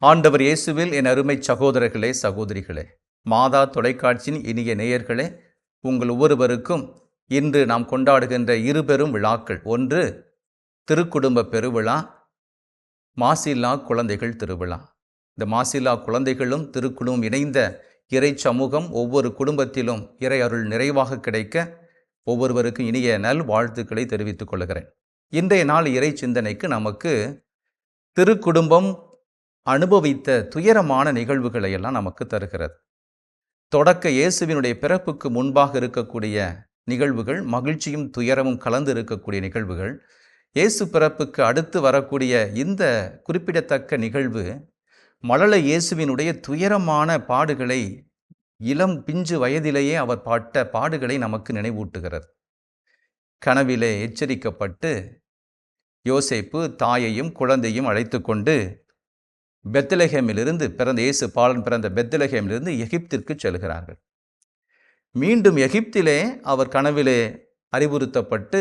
ஆண்டவர் இயேசுவில் என் அருமை சகோதரர்களே, சகோதரிகளே, மாதா தொலைக்காட்சியின் இனிய நேயர்களே, உங்கள் ஒவ்வொருவருக்கும் இன்று நாம் கொண்டாடுகின்ற இருபெரும் விழாக்கள். ஒன்று திருக்குடும்ப பெருவிழா, மாசில்லா குழந்தைகள் திருவிழா. இந்த மாசில்லா குழந்தைகளும் திருக்குடும்பம் இணைந்த இறை சமூகம் ஒவ்வொரு குடும்பத்திலும் இறை அருள் நிறைவாக கிடைக்க ஒவ்வொருவருக்கும் இனிய நல் வாழ்த்துக்களை தெரிவித்துக் கொள்கிறேன். இன்றைய நாள் இறை சிந்தனைக்கு நமக்கு திருக்குடும்பம் அனுபவித்த துயரமான நிகழ்வுகளை எல்லாம் நமக்கு தருகிறது. தொடக்க இயேசுவினுடைய பிறப்புக்கு முன்பாக இருக்கக்கூடிய நிகழ்வுகள், மகிழ்ச்சியும் துயரமும் கலந்து இருக்கக்கூடிய நிகழ்வுகள். இயேசு பிறப்புக்கு அடுத்து வரக்கூடிய இந்த குறிப்பிடத்தக்க நிகழ்வு மழலை இயேசுவினுடைய துயரமான பாடுகளை, இளம் பிஞ்சு வயதிலேயே அவர் பாட்ட பாடுகளை நமக்கு நினைவூட்டுகிறது. கனவிலே எச்சரிக்கப்பட்டு யோசேப்பு தாயையும் குழந்தையும் அழைத்து கொண்டு பெத்லகேமிலிருந்து பிறந்த இயேசு பாலன் பிறந்த பெத்லகேமிலிருந்து எகிப்திற்கு செல்கிறார்கள். மீண்டும் எகிப்திலே அவர் கனவிலே அறிவுறுத்தப்பட்டு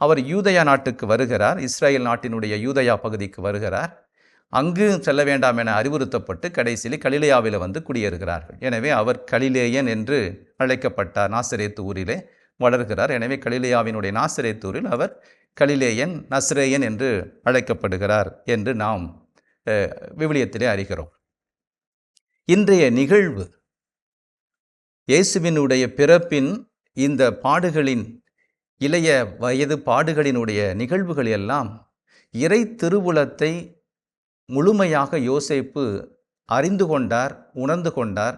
அவர் யூதயா நாட்டுக்கு வருகிறார். இஸ்ரேல் நாட்டினுடைய யூதயா பகுதிக்கு வருகிறார். அங்கு செல்ல வேண்டாம் என அறிவுறுத்தப்பட்டு கடைசியில் கலிலேயாவில் வந்து குடியேறுகிறார்கள். எனவே அவர் கலிலேயன் என்று அழைக்கப்பட்டார். நாசரேத்து ஊரிலே வளர்கிறார். எனவே கலிலேயாவினுடைய நாசரேத்து ஊரில் அவர் கலிலேயன், நஸ்ரேயன் என்று அழைக்கப்படுகிறார் என்று நாம் விவிலியத்திலே அறிகிறோம். இன்றைய நிகழ்வு இயேசுவினுடைய பிறப்பின் இந்த பாடுகளின், இளைய வயது பாடுகளினுடைய நிகழ்வுகள் எல்லாம் இறை திருவுளத்தை முழுமையாக யோசேப்பு அறிந்து கொண்டார், உணர்ந்து கொண்டார்.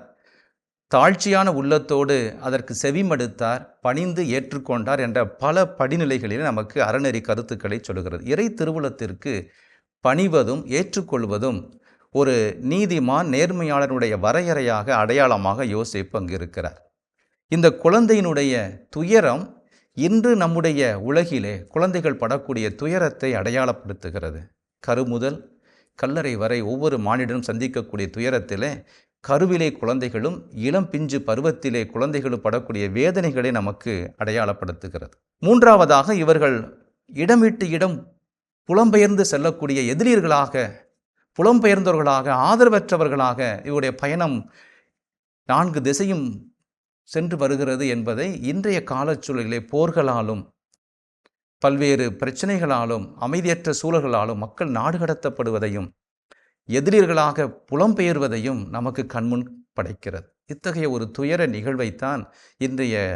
தாழ்ச்சியான உள்ளத்தோடு அதற்கு செவிமடுத்தார், பணிந்து ஏற்றுக்கொண்டார் என்ற பல படிநிலைகளில் நமக்கு அறநெறி கருத்துக்களை சொல்கிறது. இறை திருவுளத்திற்கு பணிவதும் ஏற்றுக்கொள்வதும் ஒரு நீதிமான், நேர்மையாளனுடைய வரையறையாக, அடையாளமாக யோசேப்பு அங்கு இருக்கிறார். இந்த குழந்தையினுடைய துயரம் இன்று நம்முடைய உலகிலே குழந்தைகள் படக்கூடிய துயரத்தை அடையாளப்படுத்துகிறது. கருமுதல் கல்லறை வரை ஒவ்வொரு மானிடனும் சந்திக்கக்கூடிய துயரத்திலே கருவிலே குழந்தைகளும் இளம் பிஞ்சு பருவத்திலே குழந்தைகளும் படக்கூடிய வேதனைகளை நமக்கு அடையாளப்படுத்துகிறது. மூன்றாவதாக, இவர்கள் இடம் விட்டு இடம் புலம்பெயர்ந்து செல்லக்கூடிய எதிரிகளாக, புலம்பெயர்ந்தவர்களாக, ஆதரவற்றவர்களாக இவருடைய பயணம் 4 திசையும் சென்று வருகிறது என்பதை இன்றைய காலச்சூழலிலே போர்களாலும், பல்வேறு பிரச்சனைகளாலும், அமைதியற்ற சூழல்களாலும் மக்கள் நாடு கடத்தப்படுவதையும், எதிரிகளாக புலம்பெயர்வதையும் நமக்கு கண்முன் படைக்கிறது. இத்தகைய ஒரு துயர நிகழ்வைத்தான் இன்றைய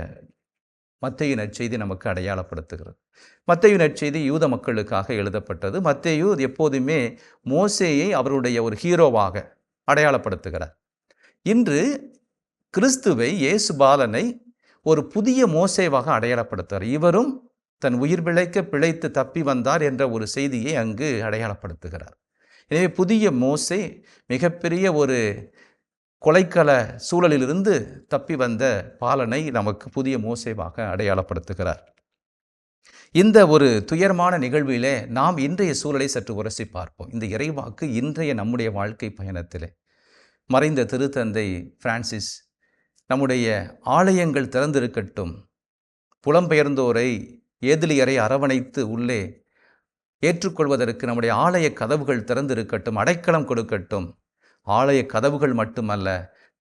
மத்தேயு நற்செய்தி நமக்கு அடையாளப்படுத்துகிறது. மத்தேயு நற்செய்தி யூத மக்களுக்காக எழுதப்பட்டது. மத்தேயு எப்போதுமே மோசேயை அவருடைய ஒரு ஹீரோவாக அடையாளப்படுத்துகிறார். இன்று கிறிஸ்துவை, இயேசு பாலனை ஒரு புதிய மோசேவாக அடையாளப்படுத்துகிறார். இவரும் தன் உயிர் பிழைத்து தப்பி வந்தார் என்ற ஒரு செய்தியை அங்கு அடையாளப்படுத்துகிறார். எனவே புதிய மோசே மிகப்பெரிய ஒரு கொலைக்கள சூழலிலிருந்து தப்பி வந்த பாலனை நமக்கு புதிய மோசேவாக அடையாளப்படுத்துகிறார். இந்த ஒரு துயரமான நிகழ்விலே நாம் இன்றைய சூழலை சற்று உரசி பார்ப்போம். இந்த இறைவாக்கு இன்றைய நம்முடைய வாழ்க்கை பயணத்திலே மறைந்த திருத்தந்தை பிரான்சிஸ், நம்முடைய ஆலயங்கள் திறந்திருக்கட்டும், புலம்பெயர்ந்தோரை, ஏதிலியரை அரவணைத்து உள்ளே ஏற்றுக்கொள்வதற்கு நம்முடைய ஆலய கதவுகள் திறந்திருக்கட்டும், அடைக்கலம் கொடுக்கட்டும். ஆலய கதவுகள் மட்டுமல்ல,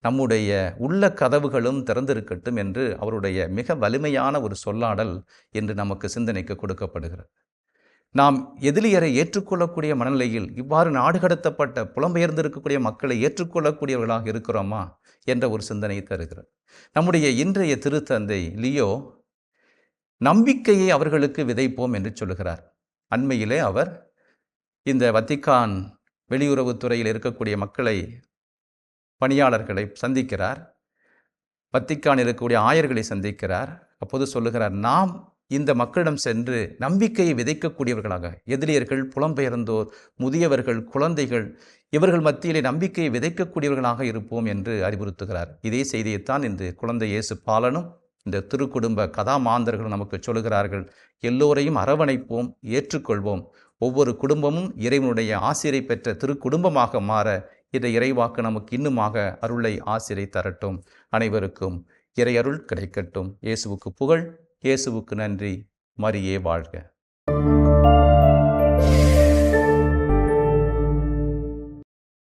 நம்முடைய உள்ள கதவுகளும் திறந்திருக்கட்டும் என்று அவருடைய மிக வலிமையான ஒரு சொல்லாடல் என்று நமக்கு சிந்தனைக்கு கொடுக்கப்படுகிறது. நாம் எதிலியரை ஏற்றுக்கொள்ளக்கூடிய மனநிலையில் இவ்வாறு நாடு கடத்தப்பட்ட புலம்பெயர்ந்திருக்கக்கூடிய மக்களை ஏற்றுக்கொள்ளக்கூடியவர்களாக இருக்கிறோமா என்ற ஒரு சிந்தனையை தருகிறது. நம்முடைய இன்றைய திருத்தந்தை லியோ நம்பிக்கையை அவர்களுக்கு விதைப்போம் என்று சொல்லுகிறார். அண்மையிலே அவர் இந்த வத்திக்கான் வெளியுறவுத்துறையில் இருக்கக்கூடிய மக்களை, பணியாளர்களை சந்திக்கிறார். வத்திக்கான் இருக்கக்கூடிய ஆயர்களை சந்திக்கிறார். அப்போது சொல்லுகிறார், நாம் இந்த மக்களிடம் சென்று நம்பிக்கையை விதைக்கக்கூடியவர்களாக, எதிரியர்கள், புலம்பெயர்ந்தோர், முதியவர்கள், குழந்தைகள், இவர்கள் மத்தியிலே நம்பிக்கையை விதைக்கக்கூடியவர்களாக இருப்போம் என்று அறிவுறுத்துகிறார். இதே செய்தியைத்தான் இந்த குழந்தை இயேசு பாலனும் இந்த திருக்குடும்ப கதாமாந்தர்களும் நமக்கு சொல்லுகிறார்கள். எல்லோரையும் அரவணைப்போம், ஏற்றுக்கொள்வோம். ஒவ்வொரு குடும்பமும் இறைவனுடைய ஆசிரை பெற்ற திருக்குடும்பமாக மாற இந்த இறைவாக்கு நமக்கு இன்னுமாக அருளை, ஆசிரை தரட்டும். அனைவருக்கும் இறை அருள் கிடைக்கட்டும். இயேசுவுக்கு புகழ், இயேசுவுக்கு நன்றி. மரியே வாழ்க.